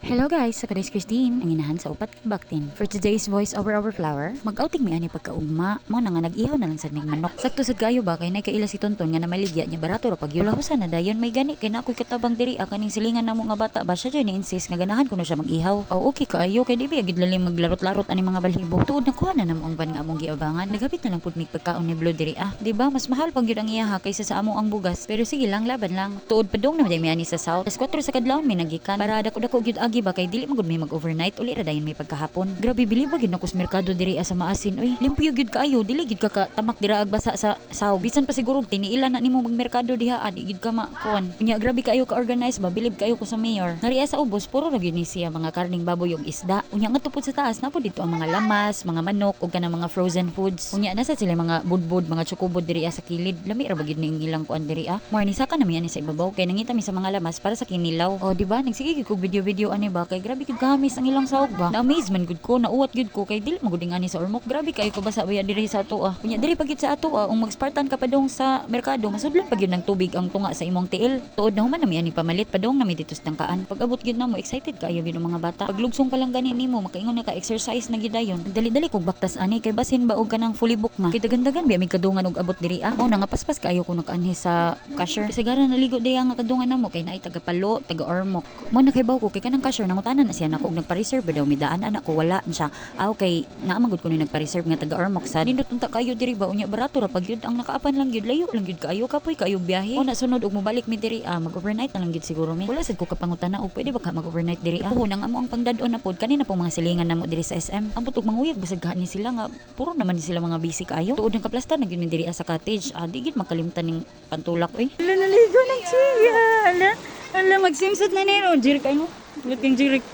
Hello guys, ako is Christine, ang inahan sa upat baktin. For today's voice over our flower, mag-outing mi ani pagkaugma, mo na nga nag-ihaw na lang sa ning manok. Sakto sa gayo ba kay nakaila si Tonton nga namaligya niya barato ra pagyulahusan na dayon may gani kay nakoy katabang diri kaning silingan namo nga bata ba siya dyan ni-insist nga ganahan ko na siya mag-ihaw. O okay kaayo kay di ba gid lalim maglarot-larot ani mga balhibo. Tuod na kuha na namo ang ban nga among giabangan. Naghapit na lang pud mig pagkaon ni Blue diri di ba mas mahal pang gyud ang iyaha kaysa sa among ang bugas. Pero sige lang laban lang. Tuod padong na mi ani sa south. Alas 4 sa kadlawon mi nagikan para dako-dako gyud agi ba kay dili magud may mag-overnight uli ra dayon may pagkahapon. Grabe bili ba gid nako sa merkado diri sa maasin. Oy, limpyo gyud kaayo, dili gid ka tamak dira ag basa sa saw. Bisan pa siguro tiniila na nimo magmerkado diha adi gid ka makuan. Unya grabe kaayo ka organize ba, bilib kaayo ko sa mayor. Nariya sa ubos puro ra gyud ni siya mga karning baboy ug isda. Unya nga tupod sa taas na po dito ang mga lamas, mga manok ug kanang mga frozen foods. Unya nasa sila mga budbud, mga chukubod diri sa kilid. Lami ra ba gid ning ilang kuan diri More ni saka na mi ani sa ibabaw kay nangita mi sa mga lamas para sa kinilaw. O di ba nagsige gid kog video ani ba kay grabe gid kamis ang ilang sahog ba. Na-amaze man gud ko, nauwat gud ko kay dili maguding ani sa ormok. Grabe kayo ko basa baya diri sa atoa. Kunya diri pagit sa atoa, ung mag-spartan ka padong sa merkado, masudlan pag yun ng tubig ang tunga sa imong tiil. Tuod na human nami ani pamalit padong nami dito sa tangkaan. Pag abot gyud namo, excited kaayo gyud ang mga bata. Pag lugsong pa lang gani nimo, makaingon na ka exercise na gidayon. Dali-dali kog baktas ani kay basin ba og kanang fully book ma. Kay dagan-dagan biya may kadungan og abot diri Mao na nga paspas kaayo ko nakaanhi sa cashier. Kasi gara naligo diya nga kadungan namo kay naay taga Palo, taga Ormoc. Mo nakaybaw ko kay kanang cashier nangutanan na siya nako og nagpa-reserve daw mi daan anak ko wala siya. Okay, naamagod ko ni nagpa-reserve nga taga Ormoc sad. Nindot unta kayo diri ba unya barato ra pag yun ang nakaapan lang gyud layo lang gyud kaayo kapoy kayo biyahe. O na sunod og mobalik mi diri mag-overnight na lang gyud siguro mi. Wala sad ko kapangutana og pwede ba ka mag-overnight diri Puho nang amo ang pangdadon na pod kanina pong mga silingan namo diri sa SM. Ang butog manguyag basag ni sila nga puro naman sila mga busy kaayo. Tuod ng kaplastar na gyud mi diri sa cottage. Di gyud makalimtan ning pantulak oy. Ala naligo ng siya. Ala magsimsot na ni Roger kay mo. Luting jirik.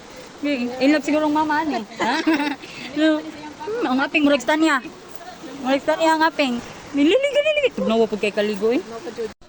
Ilap siguro ang mama ni. Ha? Ang aping murag stanya. Murag stanya ang aping. Nililigo. Tugnawa pud kay kaligo eh.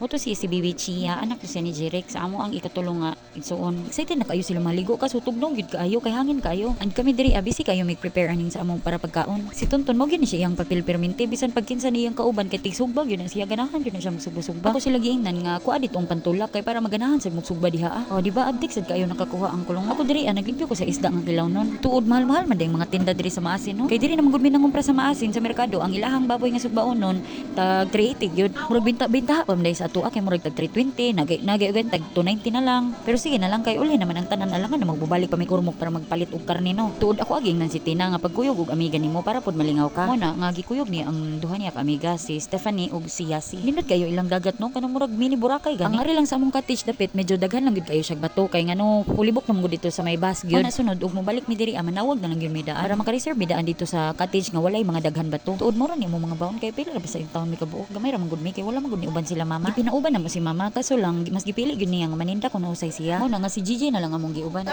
Moto si Bibi Chia, anak siya ni Jirek sa amo ang ikatulong nga igsuon. Excited na kayo sila maligo kaso tugnaw gyud kaayo kay hangin kayo. And kami diri busy kayo make prepare aning sa among para pagkaon. Si Tonton mo gyud siya iyang papel permente bisan pagkinsa niyang kauban kay tigsugba gyud siya ganahan gyud na siya magsugba-sugba. Ako sila giingnan nga kuha ditong pantulak kay para maganahan sa magsugba diha. O di ba abdik sad kayo nakakuha ang kulong. Ako diri naglimpyo ko sa isda nga kilaw nun. Tuod mahal-mahal man dayong mga tinda diri sa maasin no. Kay diri na magud mi nangumpra sa maasin sa merkado ang ilahang baboy nga sugbaon nun tag 380 gyud. Murag binta pa man sa ato kay murag tag 320 nagay ugan tag 290 na lang. Pero sige na lang kay uli naman ang tanan alangan na magbubalik pa mi kurmok para magpalit og karne no. Tuod ako aging nan si Tina nga pagkuyog og amiga nimo para pod malingaw ka. Mo na nga gikuyog ni ang duha niya ka amiga si Stephanie ug si Yasi. Nindot kayo ilang dagat no kanang murag mini Boracay gani. Ang ari lang sa among cottage dapit medyo daghan lang gid kayo siya bato kay ngano pulibok na mo dito sa may bus gyud. Na sunod ug mobalik mi diri manawag na lang gyud mi daan para maka-reserve mi daan dito sa cottage nga walay mga daghan bato. Tuod mo ra nimo mga baon kay pila ra ba sa taon mi kabuok gamay ra man gud mi kay wala man gud ni uban sila mama. Gipinauban na mo si mama kaso lang mas gipili gyud niya nga maninda kun usay siya. Mo na nga si Gigi na lang among giuban.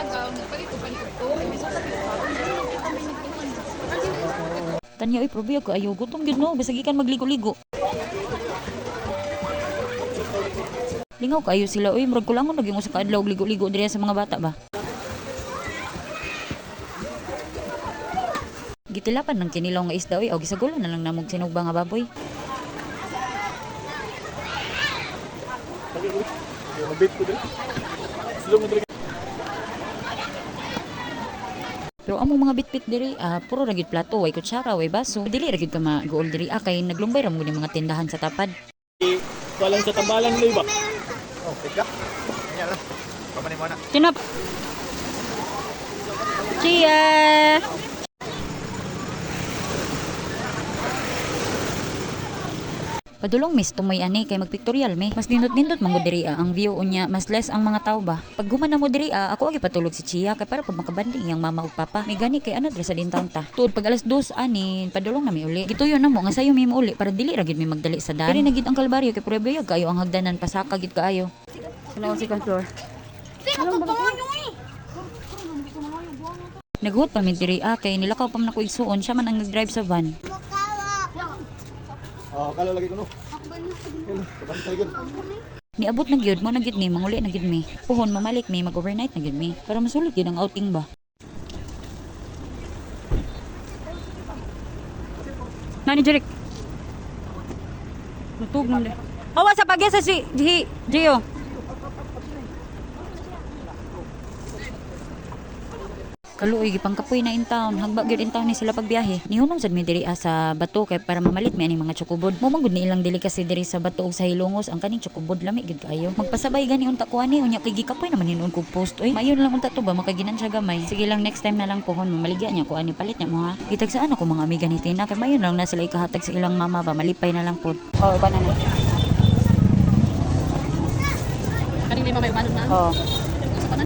Tanya oy probiya ko ayo gutom gyud no bisag ikan magligo-ligo. Lingaw kayo sila oy murag kulangon naging usa ka adlaw ligo-ligo diri sa mga bata ba. Gitilapan ng kinilaw nga isda oy o gisagulan na lang namog sinugba nga baboy. Pero among mga bitbit diri puro ra gyud plato way kutsara way baso dili ra gyud ka mag-gool diri kay naglumbay ra mo ni mga tindahan sa tapad. Walang sa tambalan nila iba. Oh, pika. Nya lang. Papanin mo na. Tinap. Chia. Padulong miss tumoy ani kay magpictorial mi. Mas nindot-nindot man gud diri ang view unya mas less ang mga tao ba. Pag human na mo diri ako agi patulog si Chia kay para pag makabanding iyang mama ug papa. May gani kay ana diri sa dintaon ta. Tuod pag alas 2 ani padulong na mi uli. Gituyo na mo nga sayo mi uli para dili ra gid mi magdali sa daan. Diri na gid ang kalbaryo kay prebeyag kayo ang hagdanan pasaka gid kaayo. Sinaw si control. Naguot pa mi diri kay nilakaw pa man ako igsuon siya man ang nag-drive sa van. Oh, kalo lagi ko no. Kabantay gyud. Niabot na gyud mo na gyud mi manguli na gyud mi. Puhon mamalik mi mag-overnight na gyud mi para masulit gyud ang outing ba. Nani Jeric? Natug nang de. Awa sa pagya sa si Gio. Kaluoy gipang kapoy na in town. Hagbag gyud in town ni sila pagbiyahe. Nihunong sad mi diri sa bato kay para mamalit mi ani mga chukubod. Mo man gud ni ilang dili kasi diri sa bato ug sa Hilongos ang kaning chukubod lami gid kaayo. Magpasabay gani unta ko ani unya kay gikapoy naman hinuon kog post oy. Mayon lang unta to ba makaginan siya gamay. Sige lang next time na lang pohon mamaligya niya ko ani palit niya mo ha. Gitagsaan ako mga amiga ni Tina kay mayon lang na sila ikahatag sa ilang mama ba malipay na lang pod. Oh, iba na na. Kaning may mamay banon na. Oh.